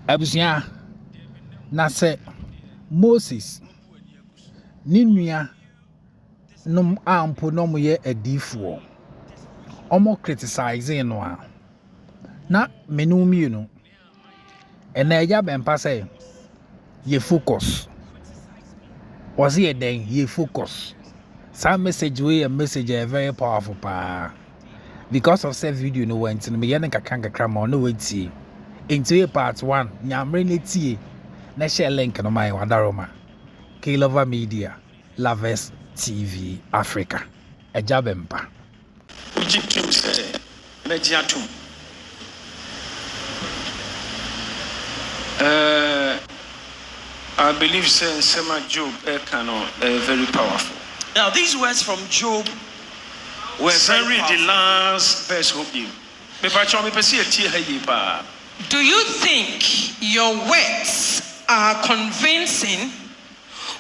Abusia na se Moses ninua num ampo no mo ye adifo omo criticizing no a na menum mienu ena Owusu-Bempah say ye focus was ye then ye focus some message we a message very powerful pa because of said video no went in me yen kakra ma no wait into part 1 nyamre netie na share link no my wadaroma K-Lover Media Lovers TV Africa Owusu-Bempah Ujitum say mediatum I believe Sema Job very powerful. Now these words from Job were very the last verse of you. Do you think your words are convincing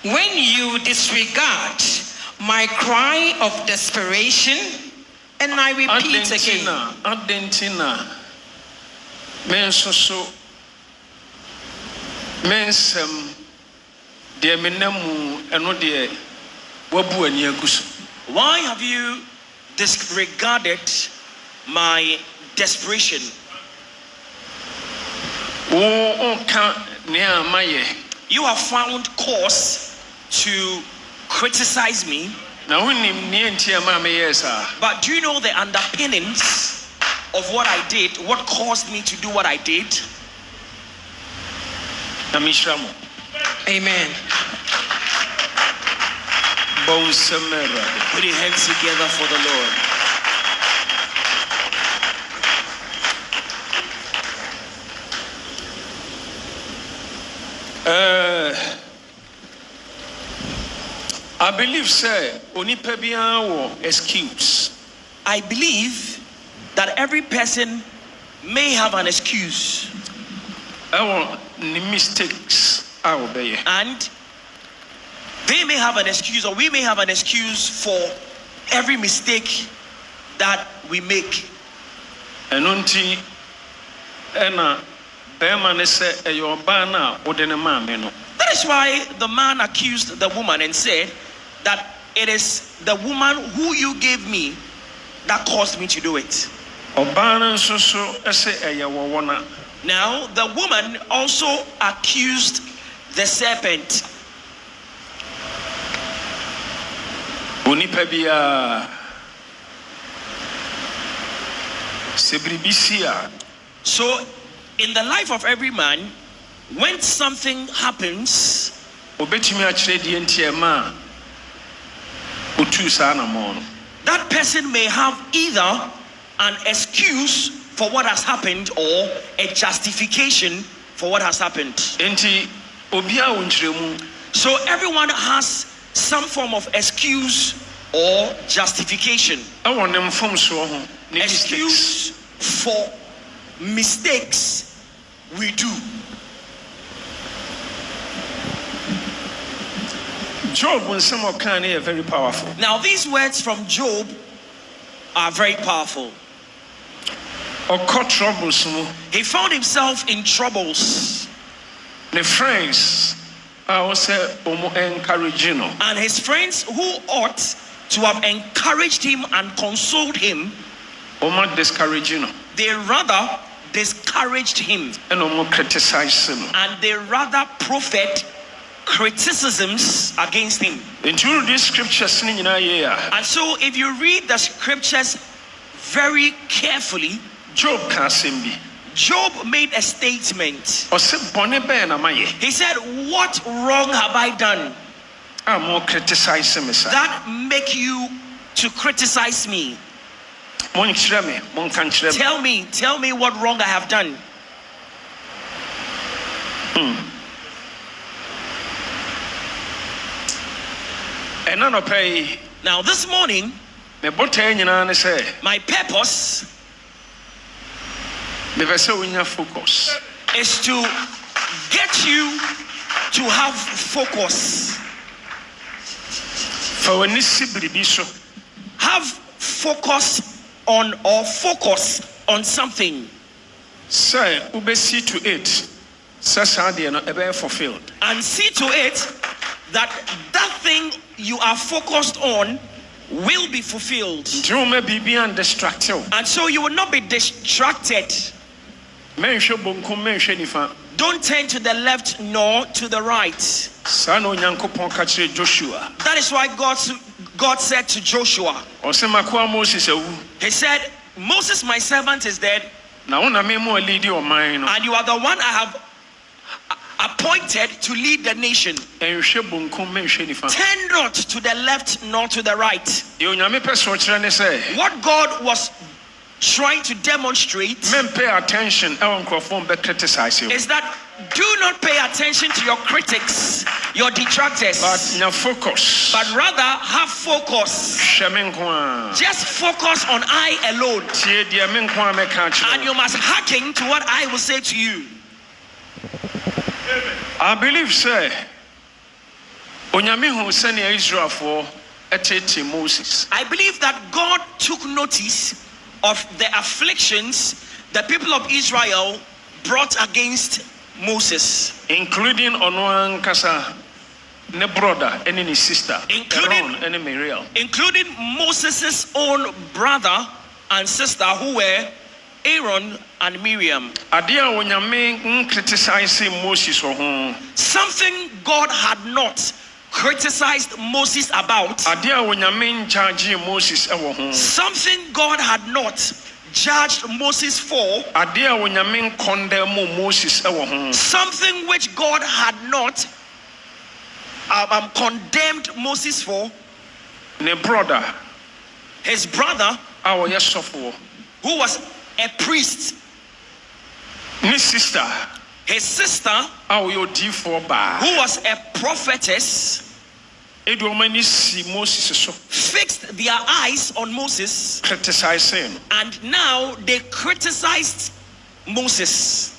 when you disregard my cry of desperation? And I repeat again. Argentina. Mensem de menemu eno de wabu ani agusu. Why have you disregarded my desperation? You have found cause to criticize me. But do you know the underpinnings of what I did? What caused me to do what I did? Amen. Put your hands together for the Lord. I believe, sir, onipa biara wo excuse. I believe that every person may have an excuse. Our mistakes are obey. And they may have an excuse, or we may have an excuse for every mistake that we make. And until Anna Beman said, "Your banner or the man." That is why the man accused the woman and said that it is the woman who you gave me that caused me to do it. Now, the woman also accused the serpent. So, in the life of every man, when something happens, that person may have either an excuse for what has happened or a justification for what has happened. So everyone has some form of excuse or justification. Excuse for mistakes we do. Job and some of Kanye are very powerful. Now these words from Job are very powerful. Or caught troubles. He found himself in troubles. The friends are also encouraging. And his friends who ought to have encouraged him and consoled him, discouraging. They rather discouraged him. And criticized him. And they rather proffered criticisms against him. And so if you read the scriptures very carefully, Job made a statement. He said, what wrong have I done that make you to criticize me? Tell me what wrong I have done. Now this morning, my purpose is to get you to have focus. Have focus on or focus on something. Say ubesi to it. fulfilled. And see to it that that thing you are focused on will be fulfilled. And so you will not be distracted. Don't turn to the left nor to the right. That is why God said to Joshua, he said, Moses my servant is dead, and you are the one I have appointed to lead the nation. Turn not to the left nor to the right. What God was trying to demonstrate is that do not pay attention to your critics, your detractors, but rather have focus. Just focus on I alone, and you must hearken to what I will say to you. I believe, sir, Moses. I believe that God took notice of the afflictions the people of Israel brought against Moses, including Onoan Kasa, ne brother and his sister, including Moses' own brother and sister, who were Aaron and Miriam. Criticizing Moses. Something God had not criticized Moses about. Something God had not judged Moses for. Something which God had not condemned Moses for. His brother, who was a priest, his sister, who was a prophetess, fixed their eyes on Moses, criticizing, and now they criticized Moses.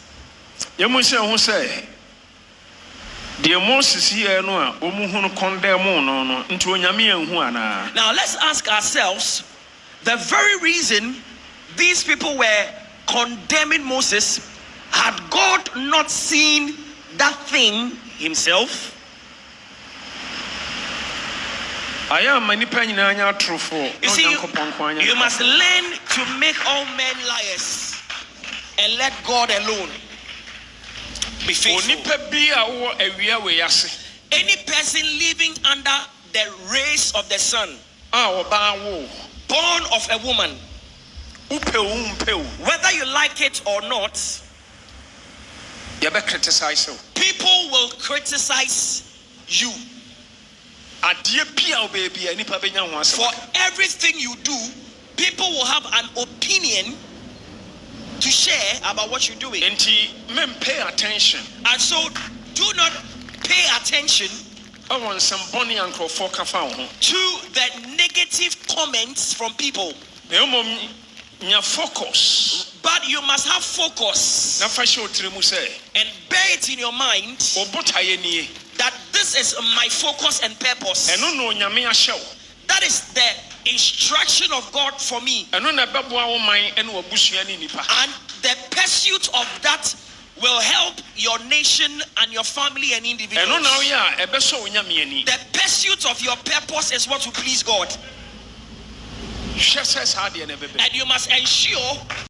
Now let's ask ourselves, the very reason these people were condemning Moses, had God not seen that thing himself? You see, you must learn to make all men liars and let God alone be faithful. Any person living under the rays of the sun, born of a woman, whether you like it or not, people will criticize you. For everything you do, people will have an opinion to share about what you're doing. And pay attention. And so do not pay attention to the negative comments from people. Focus. But you must have focus and bear it in your mind that this is my focus and purpose. That is the instruction of God for me. And the pursuit of that will help your nation and your family and individuals. The pursuit of your purpose is what will please God. And you must ensure